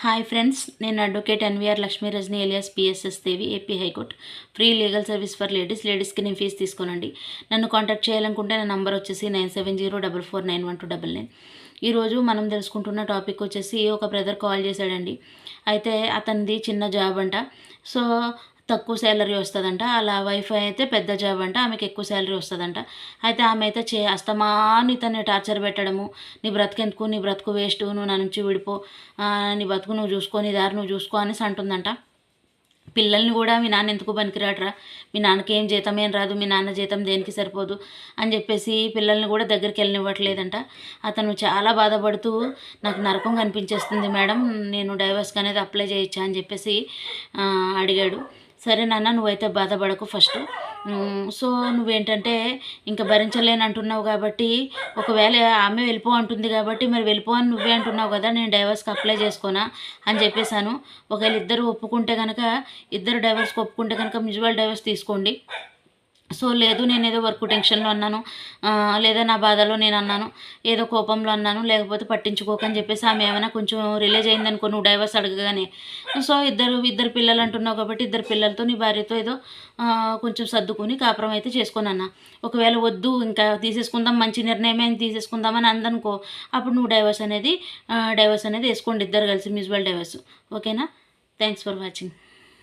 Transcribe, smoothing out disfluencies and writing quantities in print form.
Hi friends, నేను advocate NVR Lakshmi Rajani alias PSS Devi, AP high court. Free legal service for లేడీస్కి నేను fee తీసుకోనండి. నన్ను contact చేయాలనుకుంటే నా నంబర్ వచ్చేసి 9704491299. ఈరోజు మనం తెలుసుకుంటున్న టాపిక్ వచ్చేసి ఒక బ్రదర్ కాల్ చేశాడండి. అయితే అతనిది చిన్న జాబ్ అంట. సో తక్కువ శాలరీ వస్తుందంట. అలా వైఫ్ అయితే పెద్ద జాబ్ అంట, ఆమెకి ఎక్కువ శాలరీ వస్తుందంట. అయితే ఆమె అయితే అస్తమాను ఇతన్ని టార్చర్ పెట్టడము, నీ బ్రతుకెందుకు, నీ బ్రతుకు వేస్ట్, నువ్వు నా నుంచి విడిపో, నీ బతుకు నువ్వు చూసుకో, నీ దారి నువ్వు చూసుకో అనేసి అంటుందంట. పిల్లల్ని కూడా మీ నాన్న ఎందుకు పనికిరాడరా, మీ నాన్నకి ఏం జీతం ఏం రాదు, మీ నాన్న జీతం దేనికి సరిపోదు అని చెప్పేసి పిల్లల్ని కూడా దగ్గరికి వెళ్ళనివ్వట్లేదంట. అతను చాలా బాధపడుతూ నాకు నరకం కనిపించేస్తుంది మేడం, నేను డైవర్స్కి అనేది అప్లై చేయొచ్చా అని చెప్పేసి అడిగాడు. సరే నాన్న, నువ్వైతే బాధపడకు ఫస్ట్. సో నువ్వేంటంటే ఇంకా భరించలేని అంటున్నావు కాబట్టి, ఒకవేళ ఆమె వెళ్ళిపో అంటుంది కాబట్టి మరి వెళ్ళిపో అని నువ్వే అంటున్నావు కదా, నేను డైవర్స్కి అప్లై చేసుకోనా అని చెప్పేశాను. ఒకవేళ ఇద్దరు ఒప్పుకుంటే కనుక, ఇద్దరు డైవర్స్కి ఒప్పుకుంటే కనుక మ్యూచువల్ డైవర్స్ తీసుకోండి. సో లేదు, నేను ఏదో వర్క్ టెన్షన్లో అన్నాను, లేదా నా బాధలో నేను అన్నాను, ఏదో కోపంలో అన్నాను, లేకపోతే పట్టించుకోకని చెప్పేసి ఆమె ఏమైనా కొంచెం రిలీజ్ అయిందనుకో నువ్వు డైవర్స్ అడగగానే. సో ఇద్దరు పిల్లలు అంటున్నావు కాబట్టి ఇద్దరు పిల్లలతో నీ భార్యతో ఏదో కొంచెం సర్దుకుని కాపురం అయితే చేసుకోనన్నా. ఒకవేళ వద్దు ఇంకా తీసేసుకుందాం, మంచి నిర్ణయమే తీసేసుకుందామని అందనుకో, అప్పుడు నువ్వు డైవర్స్ అనేది వేసుకోండి, ఇద్దరు కలిసి మ్యూచువల్ డైవర్స్. ఓకేనా? Thanks for watching.